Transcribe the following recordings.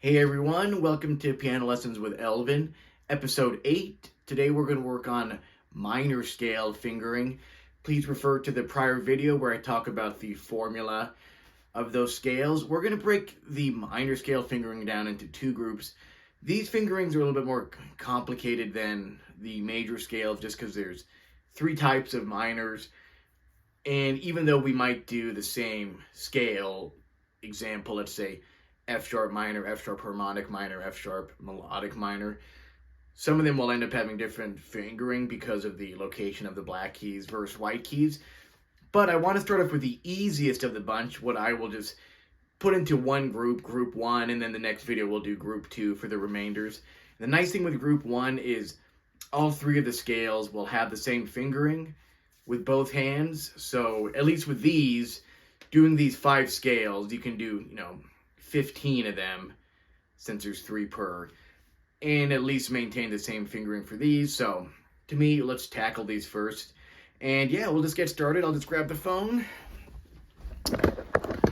Hey everyone, welcome to Piano Lessons with Elvin, episode 8. Today we're going to work on minor scale fingering. Please refer to the prior video where I talk about the formula of those scales. We're going to break the minor scale fingering down into two groups. These fingerings are a little bit more complicated than the major scales just because there's three types of minors. And even though we might do the same scale example, let's say F sharp minor, F sharp harmonic minor, F sharp melodic minor, some of them will end up having different fingering because of the location of the black keys versus white keys. But I want to start off with the easiest of the bunch, what I will just put into one group, group 1, and then the next video we'll do group 2 for the remainders. The nice thing with group 1 is all three of the scales will have the same fingering with both hands. So at least with these, doing these 5 scales, you can do, 15 of them, since there's 3 per, and at least maintain the same fingering for these. So to me, let's tackle these first. And yeah, we'll just get started. I'll just grab the phone.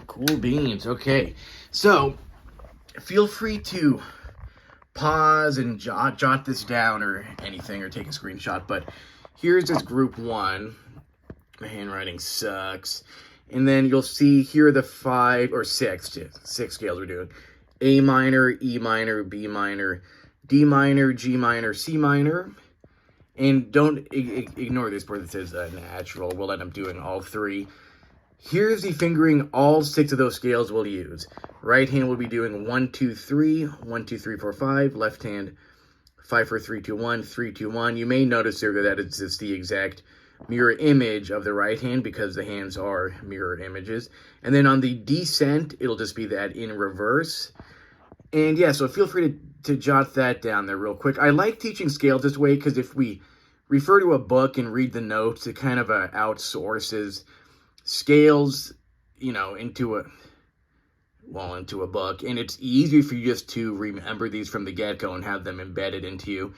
Cool beans. Okay, so feel free to pause and jot this down or anything, or take a screenshot. But here's this group 1. My handwriting sucks. And then you'll see here are the 5 or 6 scales we're doing. A minor, E minor, B minor, D minor, G minor, C minor. And don't ignore this part that says natural. We'll end up doing all 3. Here's the fingering all 6 of those scales we'll use. Right hand will be doing 1, 2, 3, 1, 2, 3, 4, 5. Left hand 5, 4, 3, 2, 1, 3, 2, 1. You may notice there that it's just the exact mirror image of the right hand because the hands are mirror images. And then on the descent, it'll just be that in reverse. And yeah, so feel free to jot that down there real quick. I like teaching scales this way because if we refer to a book and read the notes, it kind of outsources scales, into a book. And it's easier for you just to remember these from the get-go and have them embedded into you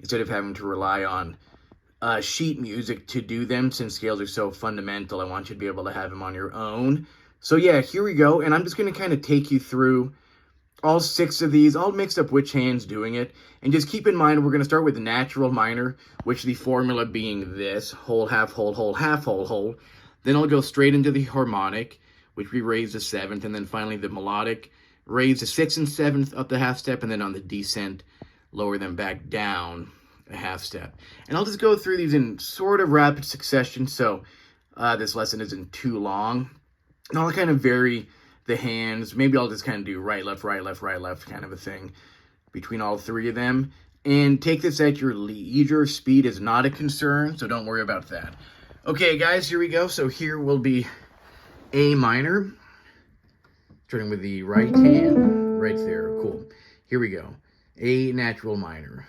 instead of having to rely on sheet music to do them. Since scales are so fundamental, I want you to be able to have them on your own. So yeah, here we go. And I'm just going to kind of take you through all 6 of these. I'll mix up which hand's doing it. And just keep in mind, we're going to start with the natural minor, which the formula being this: hold, half, hold, half, hold. Then I'll go straight into the harmonic, which we raise the 7th. And then finally the melodic, raise the 6th and 7th up the half step. And then on the descent, lower them back down a half step. And I'll just go through these in sort of rapid succession, so this lesson isn't too long. And I'll kind of vary the hands. Maybe I'll just kind of do right, left, right, left, right, left kind of a thing between all 3 of them. And take this at your leisure. Speed is not a concern, so don't worry about that. Okay, guys, here we go. So here will be A minor. Starting with the right hand. Right there. Cool. Here we go. A natural minor.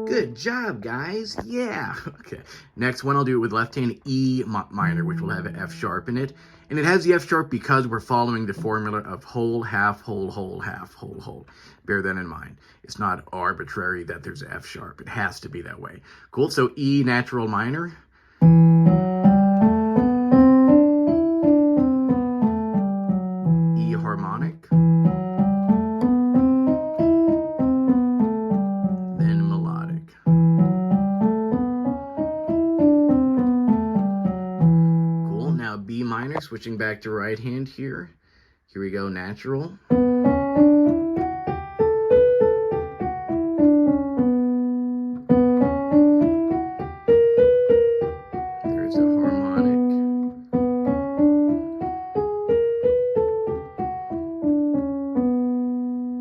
Good job, guys. Yeah. Okay. Next one, I'll do it with left hand, E minor, which will have an F sharp in it. And it has the F sharp because we're following the formula of whole, half, whole, half, whole. Bear that in mind. It's not arbitrary that there's an F sharp. It has to be that way. Cool. So E natural minor. E harmonic. B minor, switching back to right hand here. Here we go, natural. There's the harmonic.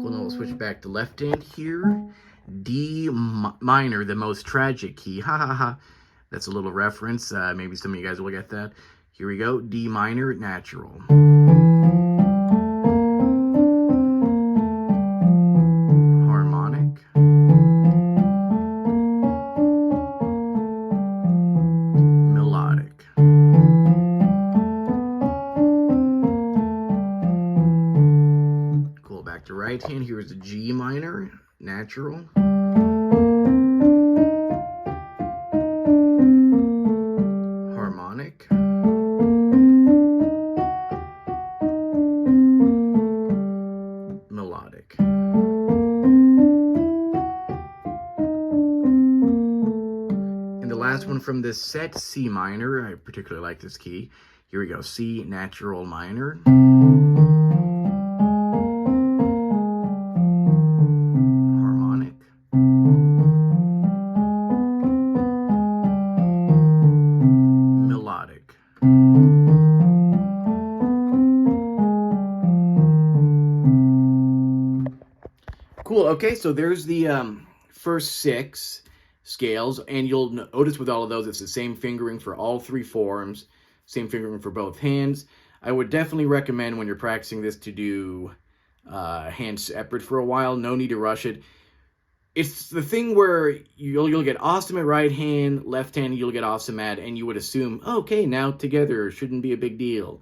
Cool, now we'll switch back to left hand here. D minor, the most tragic key. Ha ha ha. That's a little reference. Maybe some of you guys will get that. Here we go, D minor, natural. Harmonic. Melodic. right hand, here's a G minor, natural. Harmonic. Melodic. And the last one from this set, C minor. I particularly like this key. Here we go, C natural minor. Harmonic. Melodic. Cool, okay, so there's the first 6 scales, and you'll notice with all of those, it's the same fingering for all 3 forms, same fingering for both hands. I would definitely recommend when you're practicing this to do hands separate for a while. No need to rush it. It's the thing where you'll get awesome at right hand, left hand you'll get awesome at, and you would assume, okay, now together, shouldn't be a big deal.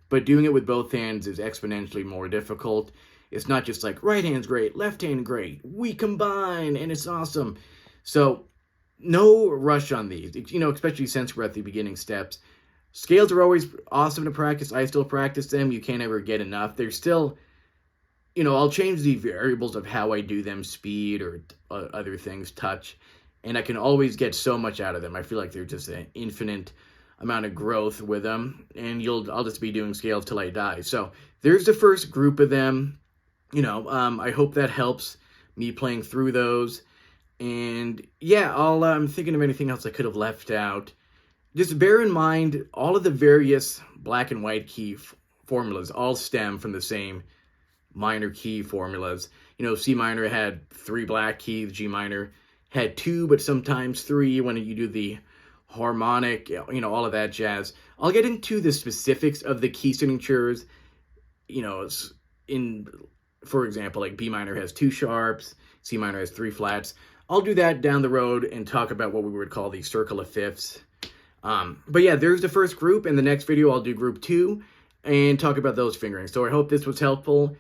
But doing it with both hands is exponentially more difficult. It's not just like, right hand's great, left hand great, we combine, and it's awesome. So, no rush on these, especially since we're at the beginning steps. Scales are always awesome to practice. I still practice them. You can't ever get enough. They're still, I'll change the variables of how I do them, speed or other things, touch, and I can always get so much out of them. I feel like they're just an infinite amount of growth with them, and I'll just be doing scales till I die. So there's the first group of them. I hope that helps me playing through those. And yeah, I'm thinking of anything else I could have left out. Just bear in mind, all of the various black and white key formulas all stem from the same minor key formulas. C minor had 3 black keys, G minor had 2, but sometimes 3 when you do the harmonic, all of that jazz. I'll get into the specifics of the key signatures, for example, like B minor has 2 sharps, C minor has 3 flats. I'll do that down the road and talk about what we would call the circle of fifths. But yeah, there's the first group. In the next video, I'll do group 2 and talk about those fingerings. So I hope this was helpful.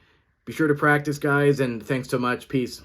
Be sure to practice, guys, and thanks so much. Peace.